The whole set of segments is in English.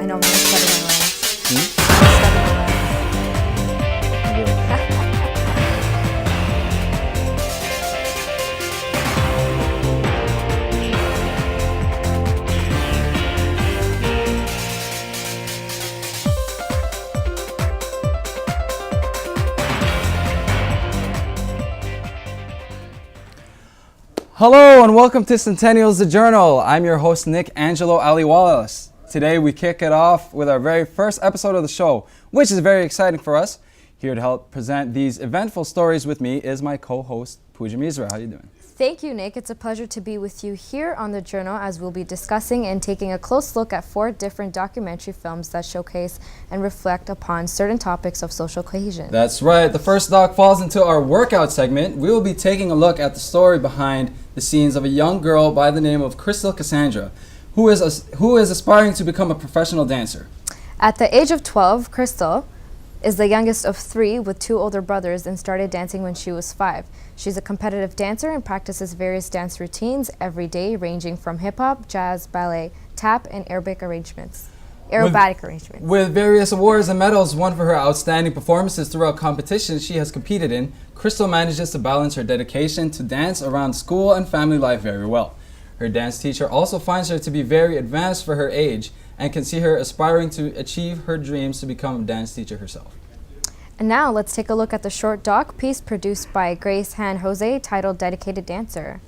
know, I'm gonna study my lines. Hmm? Study my lines. Hello and welcome to Centennials the Journal. I'm your host Nick Angelo Aliwalas. Today we kick it off with our very first episode of the show, which is very exciting for us. Here to help present these eventful stories with me is my co-host Pooja Misra. How you doing? Thank you, Nick. It's a pleasure to be with you here on the Journal as we'll be discussing and taking a close look at 4 different documentary films that showcase and reflect upon certain topics of social cohesion. That's right. The first doc falls into our workout segment. We will be taking a look at the story behind the scenes of a young girl by the name of Crystal Cassandra, who is aspiring to become a professional dancer. At the age of 12, Crystal is the youngest of 3 with 2 older brothers and started dancing when she was 5. She's a competitive dancer and practices various dance routines every day, ranging from hip-hop, jazz, ballet, tap, and aerobatic arrangements. With various awards and medals won for her outstanding performances throughout competitions she has competed in, Crystal manages to balance her dedication to dance around school and family life very well. Her dance teacher also finds her to be very advanced for her age and can see her aspiring to achieve her dreams to become a dance teacher herself. And now let's take a look at the short doc piece produced by Grace Han Jose titled Dedicated Dancer.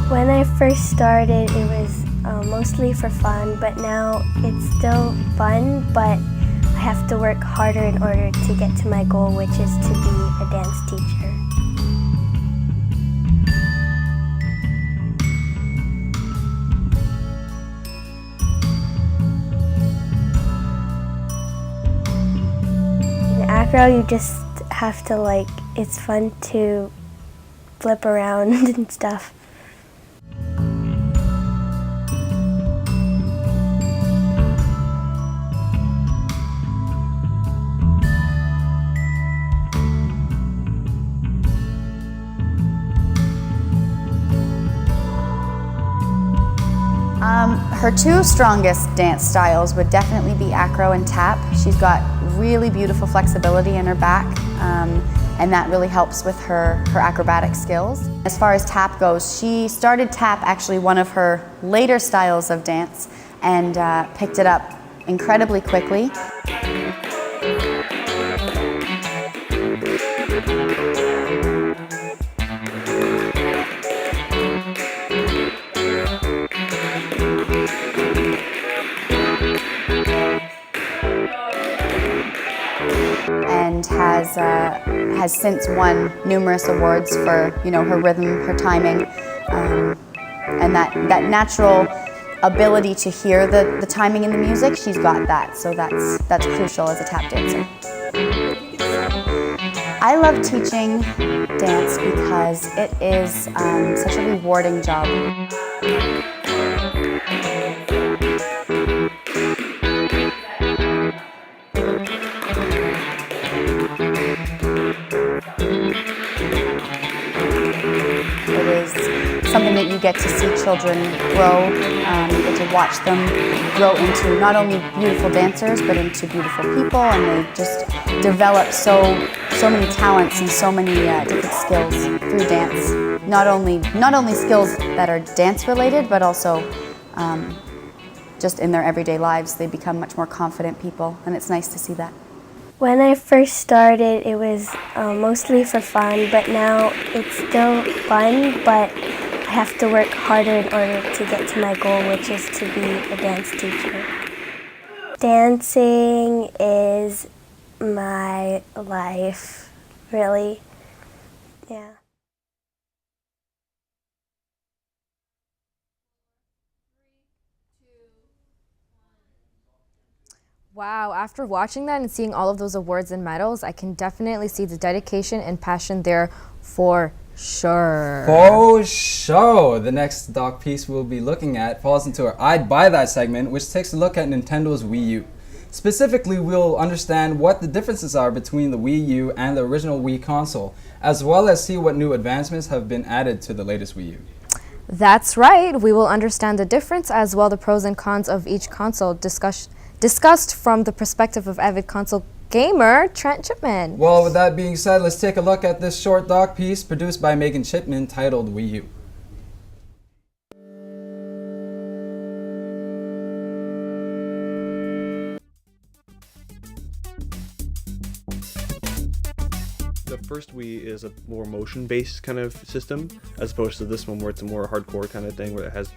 When I first started, it was mostly for fun, but now it's still fun, but I have to work harder in order to get to my goal, which is to be a dance teacher. In acro, you just have to it's fun to flip around and stuff. Her 2 strongest dance styles would definitely be acro and tap. She's got really beautiful flexibility in her back, and that really helps with her acrobatic skills. As far as tap goes, she started tap actually one of her later styles of dance and picked it up incredibly quickly. And has since won numerous awards for her rhythm, her timing, and that natural ability to hear the timing in the music. She's got that, so that's crucial as a tap dancer. I love teaching dance because it is such a rewarding job. It is something that you get to see children grow, you get to watch them grow into not only beautiful dancers, but into beautiful people, and they just develop so many talents and so many different skills through dance. Not only skills that are dance related, but also just in their everyday lives. They become much more confident people, and it's nice to see that. When I first started, it was mostly for fun, but now it's still fun, but I have to work harder in order to get to my goal, which is to be a dance teacher. Dancing is my life, really. Yeah. Wow, after watching that and seeing all of those awards and medals, I can definitely see the dedication and passion there for sure. For sure. The next doc piece we'll be looking at falls into our I'd Buy That segment, which takes a look at Nintendo's Wii U. Specifically, we'll understand what the differences are between the Wii U and the original Wii console, as well as see what new advancements have been added to the latest Wii U. That's right. We will understand the difference as well the pros and cons of each console discussed from the perspective of avid console gamer Trent Chipman. Well, with that being said, let's take a look at this short doc piece produced by Meghan Chipman titled Wii U. The first Wii is a more motion-based kind of system, as opposed to this one where it's a more hardcore kind of thing, where it has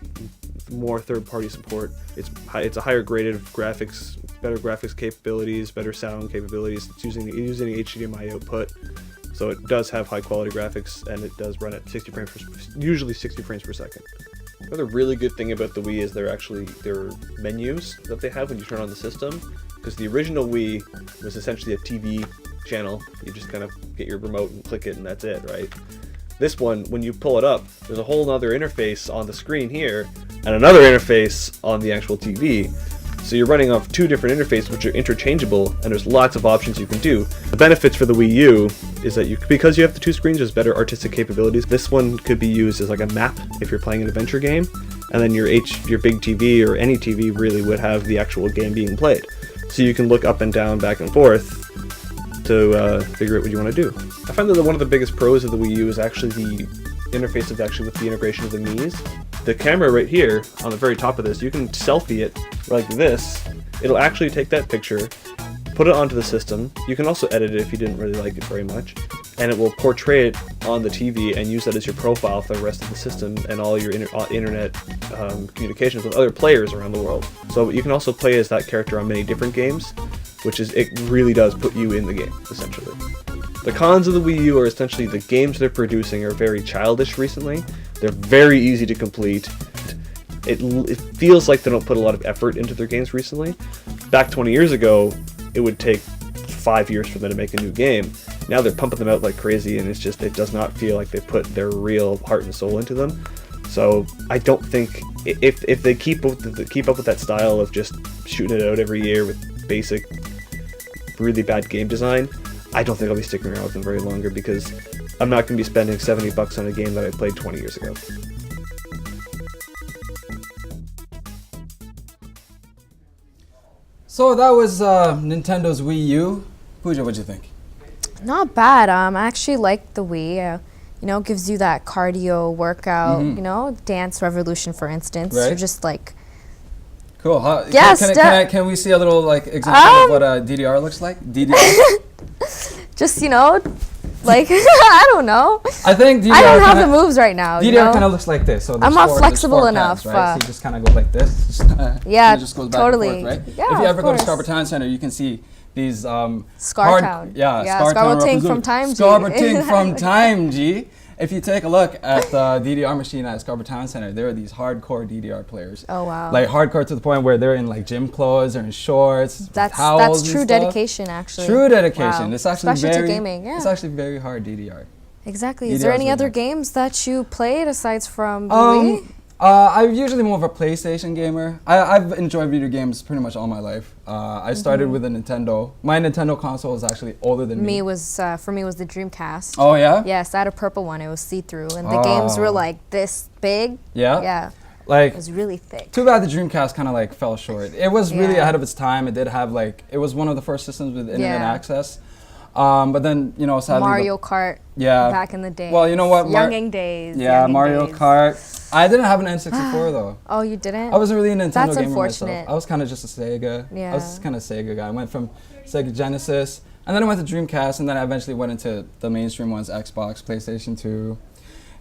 more third-party support. It's a higher graded graphics, better graphics capabilities, better sound capabilities. It's using HDMI output, so it does have high-quality graphics, and it does run at usually 60 frames per second. Another really good thing about the Wii is their menus that they have when you turn on the system, because the original Wii was essentially a TV channel. You just kind of get your remote and click it and that's it, right? This one, when you pull it up, there's a whole other interface on the screen here and another interface on the actual TV. So you're running off two different interfaces which are interchangeable, and there's lots of options you can do. The benefits for the Wii U is that because you have the two screens, there's better artistic capabilities. This one could be used as like a map if you're playing an adventure game, and then your big TV or any TV really would have the actual game being played. So you can look up and down, back and forth to figure out what you want to do. I find that one of the biggest pros of the Wii U is actually the interface with the integration of the Mii's. The camera right here on the very top of this, you can selfie it like this. It'll actually take that picture, put it onto the system. You can also edit it if you didn't really like it very much, and it will portray it on the TV and use that as your profile for the rest of the system and all your internet communications with other players around the world. So you can also play as that character on many different games, it really does put you in the game, essentially. The cons of the Wii U are essentially the games they're producing are very childish recently. They're very easy to complete. It feels like they don't put a lot of effort into their games recently. Back 20 years ago, it would take 5 years for them to make a new game. Now they're pumping them out like crazy, and it does not feel like they put their real heart and soul into them. So I don't think if they keep up with that style of just shooting it out every year with basic, really bad game design, I don't think I'll be sticking around with them very longer, because I'm not going to be spending $70 on a game that I played 20 years ago. So that was Nintendo's Wii U. Pooja, what'd you think? Not bad. I actually like the Wii. Gives you that cardio workout, Dance Revolution, for instance. Right. You're just like... Cool. Can we see a little example of what DDR looks like? DDR? Just, I don't know. I think DDR I don't have the moves right now. DDR kind of looks like this. So I'm not flexible enough. Right? So you just kind of go like this. Yeah, just goes back totally. and forth, right? Yeah, if you ever go to course. Scarborough Town Center, you can see these Scartown. Scartown Ting from Time G. Scarborough Ting from Time G. If you take a look at the DDR machine at Scarborough Town Center, there are these hardcore DDR players. Oh wow! Like hardcore to the point where they're in like gym clothes or in shorts. That's true dedication, actually. True dedication. Wow. It's actually especially to gaming. Yeah. It's actually very hard DDR. Exactly. DDR Is there any really other hard. games that you played aside from the Wii? I'm usually more of a PlayStation gamer. I've enjoyed video games pretty much all my life. I started with a Nintendo. My Nintendo console is actually older than me. For me was the Dreamcast. Oh yeah? Yes, I had a purple one. It was see-through, and the games were like this big. Yeah? Yeah. Like, it was really thick. Too bad the Dreamcast kind of fell short. It was really ahead of its time. It did have it was one of the first systems with internet access. But then, sadly... Mario Kart. Yeah. Back in the day. Well, you know what? Younging days. Yeah, Mario days. Kart. I didn't have an N64 though. Oh, you didn't? I wasn't really a Nintendo That's gamer unfortunate. myself. I was kind of just a Sega. Yeah. I was just kind of Sega guy. I went from Sega Genesis, and then I went to Dreamcast, and then I eventually went into the mainstream ones, Xbox, PlayStation 2.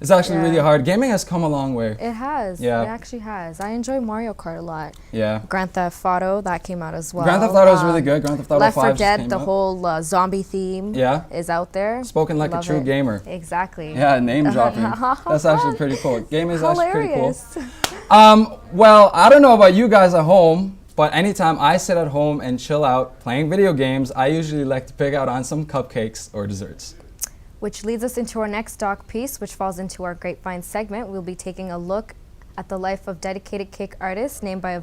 It's actually really hard. Gaming has come a long way. It has. Yeah. It actually has. I enjoy Mario Kart a lot. Yeah. Grand Theft Auto, that came out as well. Grand Theft Auto is really good. Grand Theft Auto Left 5 4 just Dead, came the out. whole zombie theme is out there. Spoken like Love a true it. gamer. Exactly. Yeah, name dropping. That's actually pretty cool. Gaming is actually pretty cool. Hilarious. Well, I don't know about you guys at home, but anytime I sit at home and chill out playing video games, I usually like to pick out on some cupcakes or desserts. Which leads us into our next doc piece, which falls into our Grapevine segment. We'll be taking a look at the life of dedicated cake artist named by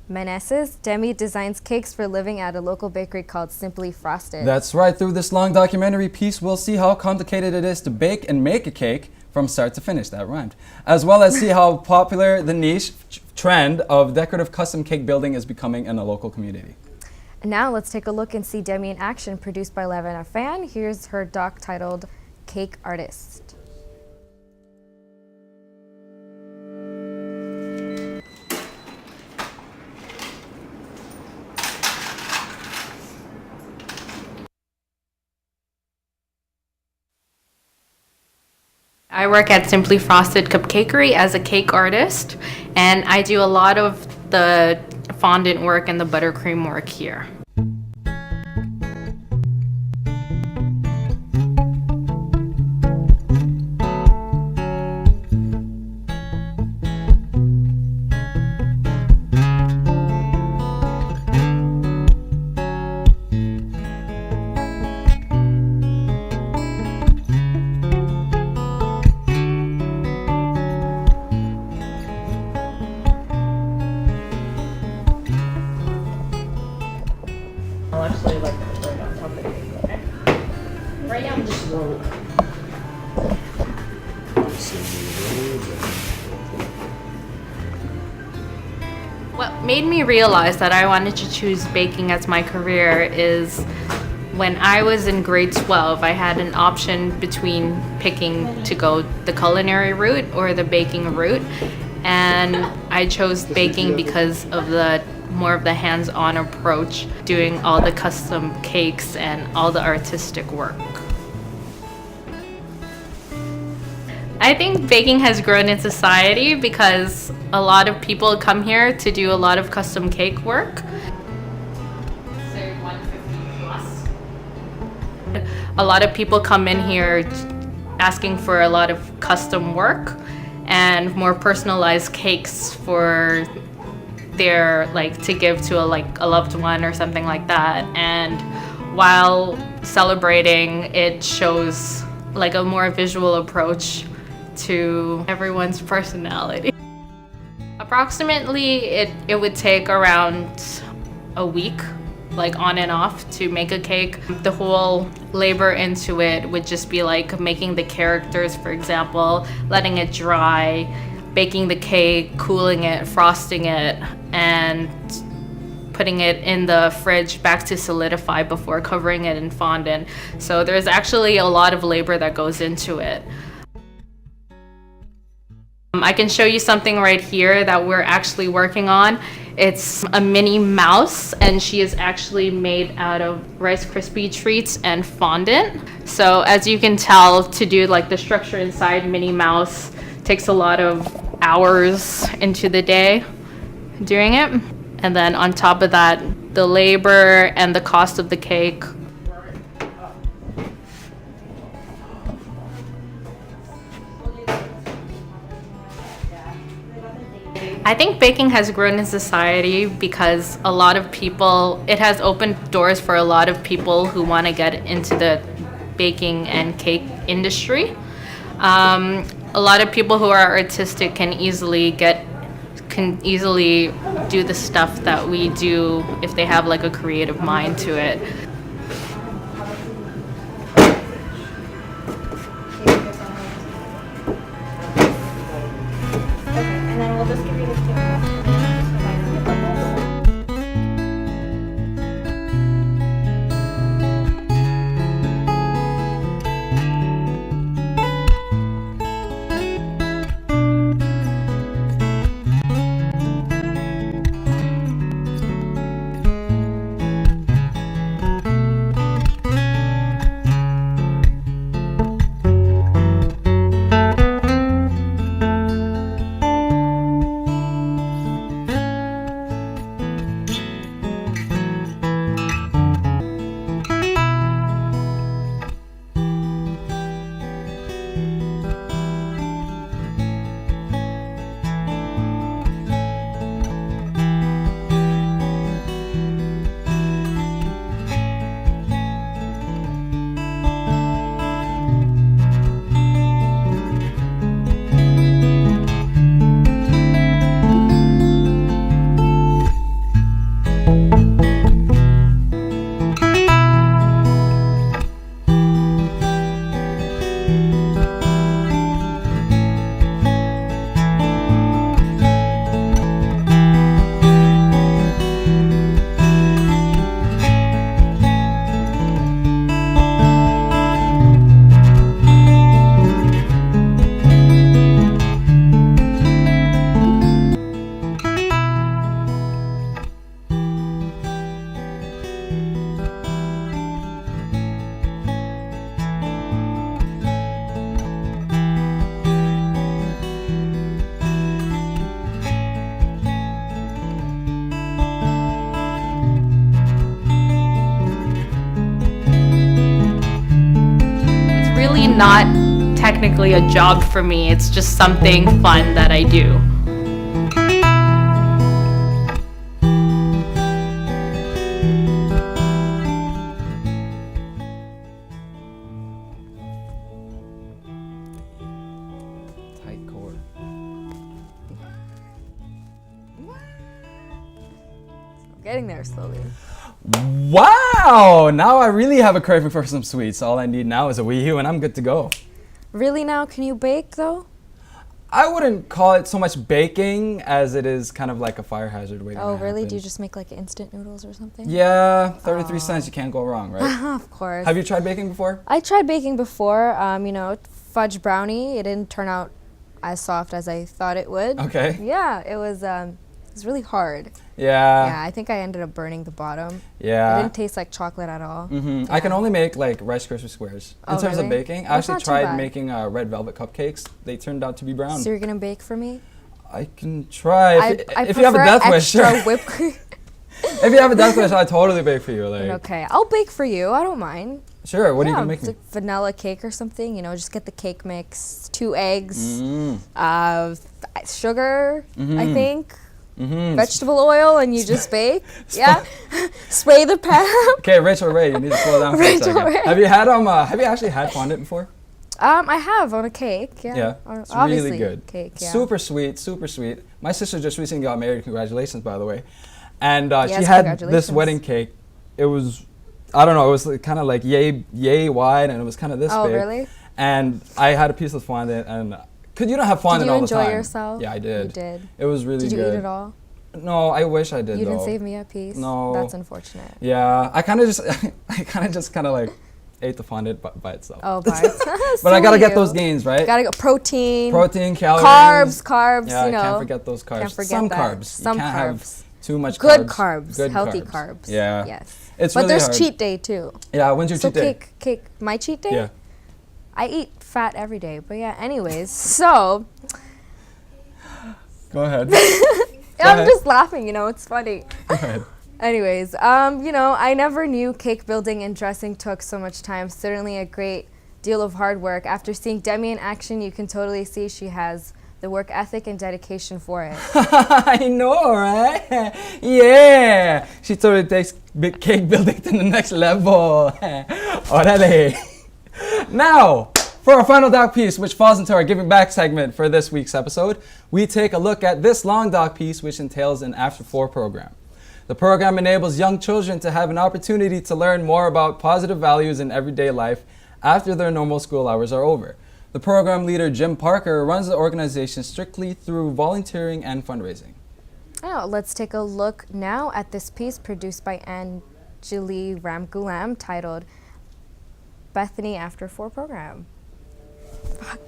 Meneses, Demi designs cakes for a living at a local bakery called Simply Frosted. That's right. Through this long documentary piece, we'll see how complicated it is to bake and make a cake from start to finish. That rhymed. As well as see how popular the niche trend of decorative custom cake building is becoming in a local community. And now let's take a look and see Demi in action, produced by Levana Pham. Here's her doc titled Cake Artist. I work at Simply Frosted Cupcakery as a cake artist, and I do a lot of the fondant work and the buttercream work here. I'll actually like put right on top of the cake, okay? Right now I'm just rolling. What made me realize that I wanted to choose baking as my career is when I was in grade 12, I had an option between picking to go the culinary route or the baking route. And I chose baking because of the more of the hands-on approach, doing all the custom cakes and all the artistic work. I think baking has grown in society because a lot of people come here to do a lot of custom cake work. Say 150 plus. A lot of people come in here asking for a lot of custom work and more personalized cakes for their, like, to give to a loved one or something like that. And while celebrating, it shows like a more visual approach to everyone's personality. Approximately, it would take around a week, like on and off, to make a cake. The whole labor into it would just be like making the characters, for example, letting it dry, baking the cake, cooling it, frosting it, and putting it in the fridge back to solidify before covering it in fondant. So there's actually a lot of labor that goes into it. I can show you something right here that we're actually working on. It's a Minnie Mouse, and she is actually made out of Rice Krispie treats and fondant. So as you can tell, to do like the structure inside Minnie Mouse takes a lot of hours into the day doing it. And then on top of that, the labor and the cost of the cake. I think baking has grown in society because a lot of people, it has opened doors for a lot of people who want to get into the baking and cake industry. A lot of people who are artistic can easily do the stuff that we do if they have like a creative mind to it. And then we'll just give you the not technically a job for me. It's just something fun that I do. Tight core. Getting there slowly. Wow! Now I really have a craving for some sweets. All I need now is a Wii U and I'm good to go. Really now? Can you bake though? I wouldn't call it so much baking as it is kind of like a fire hazard waiting Oh, to really? happen. Do you just make like instant noodles or something? Yeah, 33 cents, you can't go wrong, right? Of course. Have you tried baking before? I tried baking before, fudge brownie. It didn't turn out as soft as I thought it would. Okay. Yeah, it was really hard. Yeah. Yeah, I think I ended up burning the bottom. Yeah. It didn't taste like chocolate at all. Mm-hmm. I can only make like Rice Krispie squares. In Oh, terms of really? baking, I That's actually not too tried bad. making red velvet cupcakes. They turned out to be brown. So you're gonna bake for me? I can try. I If you have a prefer death wish, extra sure. whipped cream. If you have a death wish, I'll totally bake for you. Like, Okay, I'll bake for you. I don't mind. sure. What are you Yeah, gonna make it's me? like vanilla cake or something. Just get the cake mix, 2 eggs, sugar, I think. Vegetable oil, and you just bake. Yeah, spray the pan. Okay, Rachel Ray, you need to slow down for a Rachel second. Ray. Have you had Have you actually had fondant before? I have on a cake. Yeah, Yeah, Or it's obviously really good. Cake. Yeah. Super sweet, super sweet. My sister just recently got married. Congratulations, by the way. And Yes, she had this congratulations. wedding cake. It was, I don't know, it was kind of like yay wide, and it was kind of this Oh, big. really? And I had a piece of fondant, and because you don't have fondant Did you all the time. enjoy yourself? Yeah, I did. You did. It was really Did you good. eat it all? No, I wish I did. You though. didn't save me a piece. No. That's unfortunate. Yeah, I kind of just like ate the fondant by itself. Oh, Bart. But I gotta get those gains, right? Gotta go protein. Protein, calories. Carbs. Yeah, can't forget those carbs. Can't forget Some that. carbs. Some you can't carbs. have too much Good carbs. carbs. Healthy carbs. Yeah. Yes. It's But really there's hard. cheat day too. Yeah, when's your So cheat day? cake. My cheat day? Yeah. I eat fat every day. But yeah, anyways, so Go ahead. I'm ahead. just laughing, it's funny. Go ahead. Anyways, I never knew cake building and dressing took so much time. Certainly a great deal of hard work. After seeing Demi in action, you can totally see she has the work ethic and dedication for it. I know, right? Yeah. She totally takes big cake building to the next level. Orale. Now, for our final doc piece, which falls into our giving back segment for this week's episode, we take a look at this long doc piece, which entails an After 4 program. The program enables young children to have an opportunity to learn more about positive values in everyday life after their normal school hours are over. The program leader, Jim Parker, runs the organization strictly through volunteering and fundraising. Oh, let's take a look now at this piece produced by Anjali Ramgoolam titled Bethany After 4 Program. Fuck.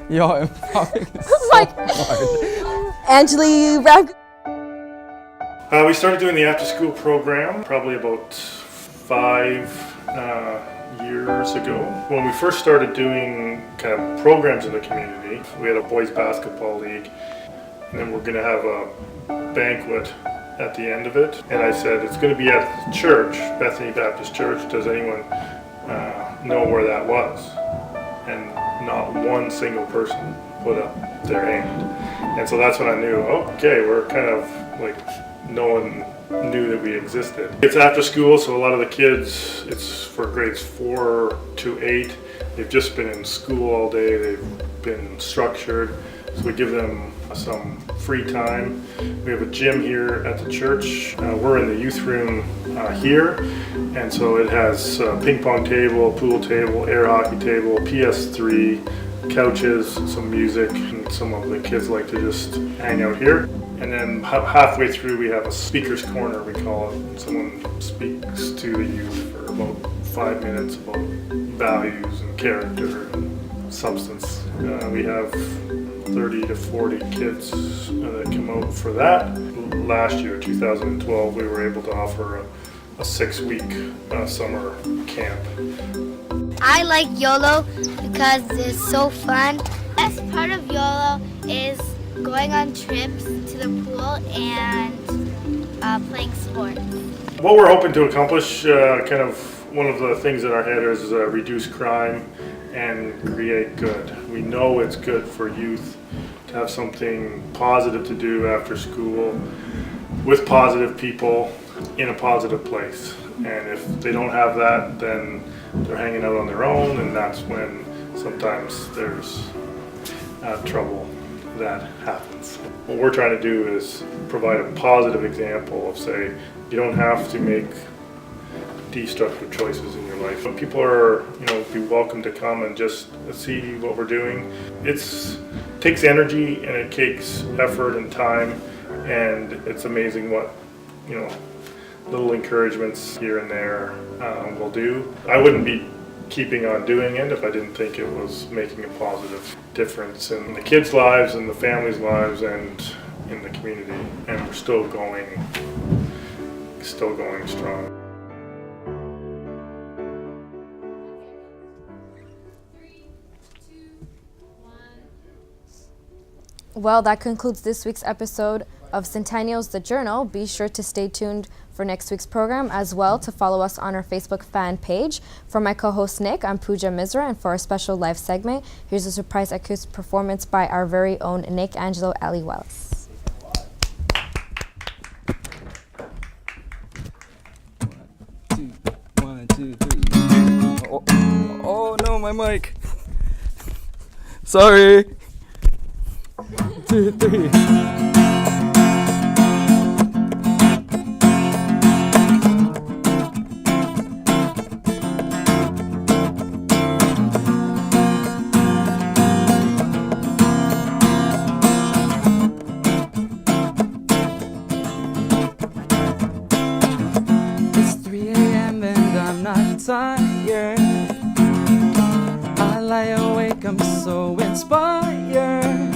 Yo, empowering is so Like, hard. Anjali Ramgoolam. We started doing the after-school program probably about 5 years ago. When we first started doing kind of programs in the community, we had a boys basketball league, and then we're going to have a banquet at the end of it. And I said, it's going to be at the church, Bethany Baptist Church. Does anyone know where that was? And not one single person put up their hand. And so that's when I knew, okay, we're kind of like, no one knew that we existed. It's after school, so a lot of the kids, it's for grades 4 to 8. They've just been in school all day, they've been structured, so we give them some free time. We have a gym here at the church. We're in the youth room here, and so it has a ping pong table, pool table, air hockey table, PS3, couches, some music, and some of the kids like to just hang out here. And then halfway through we have a speaker's corner, we call it. Someone speaks to the youth for about 5 minutes about values and character and substance. We have 30 to 40 kids that come out for that. Last year, 2012, we were able to offer a 6-week summer camp. I like YOLO because it's so fun. Best part of YOLO is going on trips to the pool and playing sports. What we're hoping to accomplish, kind of one of the things in our head is reduce crime and create good. We know it's good for youth to have something positive to do after school with positive people in a positive place. And if they don't have that, then they're hanging out on their own, and that's when sometimes there's trouble that happens. What we're trying to do is provide a positive example of, say, you don't have to make destructive choices in your life. But people are, be welcome to come and just see what we're doing. It takes energy and it takes effort and time, and it's amazing what, little encouragements here and there will do. I wouldn't be keeping on doing it if I didn't think it was making a positive difference in the kids' lives and the families' lives and in the community. And we're still going strong. Well, that concludes this week's episode of Centennials The Journal. Be sure to stay tuned for next week's program, as well to follow us on our Facebook fan page. For my co-host Nick, I'm Pooja Misra, and for our special live segment, here's a surprise acoustic performance by our very own Nick Angelo Aliwalas. 1, 2, 3. Oh no, my mic. Sorry. 2, 3. It's 3 a.m. and I'm not tired. I lie awake, I'm so inspired.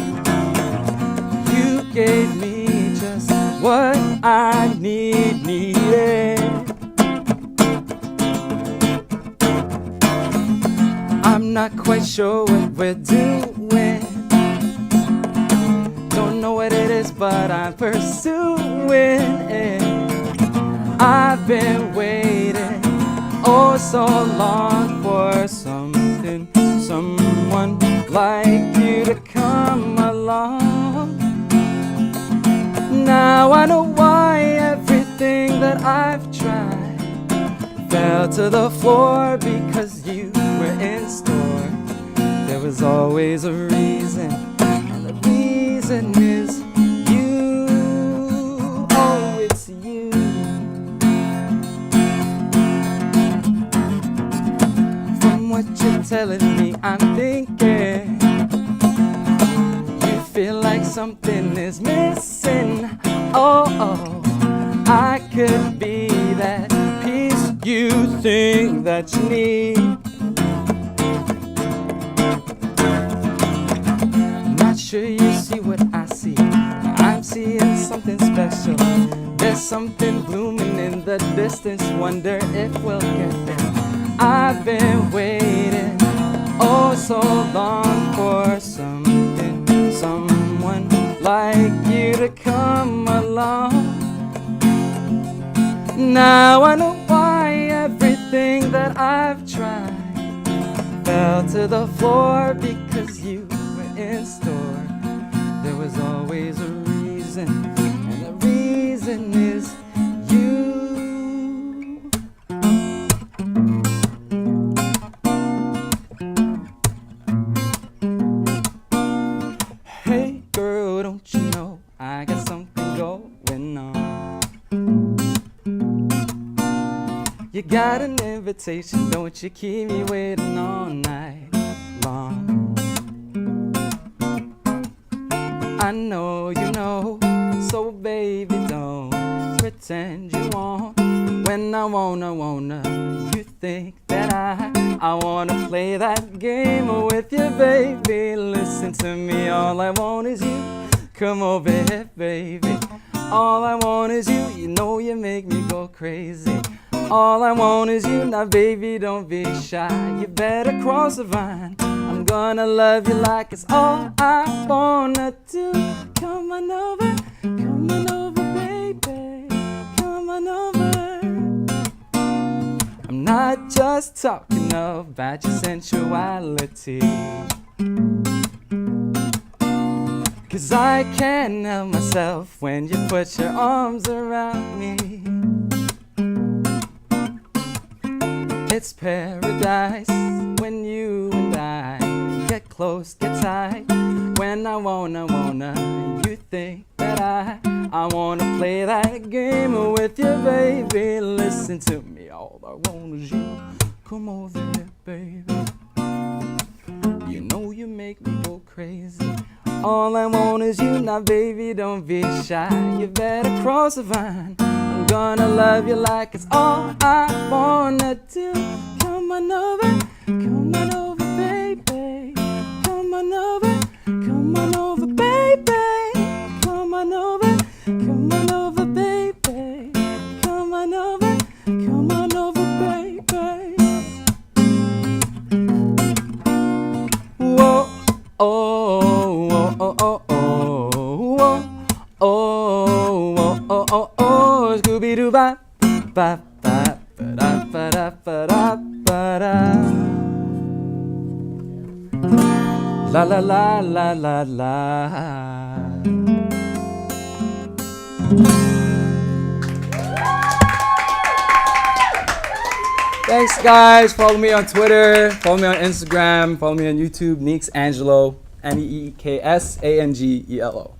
You gave me just what I needed. I'm not quite sure what we're doing. Don't know what it is, but I'm pursuing it. I've been waiting oh so long for something, someone like you to come along. Now I know why everything that I've tried fell to the floor, because you were in store. There was always a reason, and the reason is you. Oh, it's you. From what you're telling me, I'm thinking you feel like something is missing. Oh, I could be that piece you think that you need. Not sure you see what I see. I'm seeing something special. There's something blooming in the distance. Wonder if we'll get there. I've been waiting oh so long for something, someone like you to come along. Now I know why everything that I've tried fell to the floor, because you were in store. There was always a reason, and the reason is you. Hey girl, don't you know I got something going on? You got an invitation, don't you keep me waiting all night long. I know you know, so baby don't pretend you won't. When I wanna, you think that I wanna play that game with you, baby. Listen to me, all I want is you. Come over here, baby. All I want is you, you know you make me go crazy. All I want is you, now baby don't be shy. You better cross the line, I'm gonna love you like it's all I wanna do. Come on over, baby. I'm not just talking about your sensuality. 'Cause I can't help myself when you put your arms around me. It's paradise when you and I get close, get tight. When I wanna, you think that I wanna play that game with you, baby. Listen to me, all I want is you. Come over here, baby. You know you make me go crazy. All I want is you now, baby, don't be shy. You better cross the line. I'm gonna love you like it's all I wanna do. Come on over, baby. Come on over, baby. Come on over, baby. Come on over, baby. Whoa, oh, oh, oh, oh, oh, oh, oh, oh, oh, oh, Scooby-Doo-ba, ba, ba, ba, ba, da, ba, da, ba, da. La la la la la la. Thanks, guys. Follow me on Twitter. Follow me on Instagram. Follow me on YouTube. Neeks Angelo. NEEKSANGELO.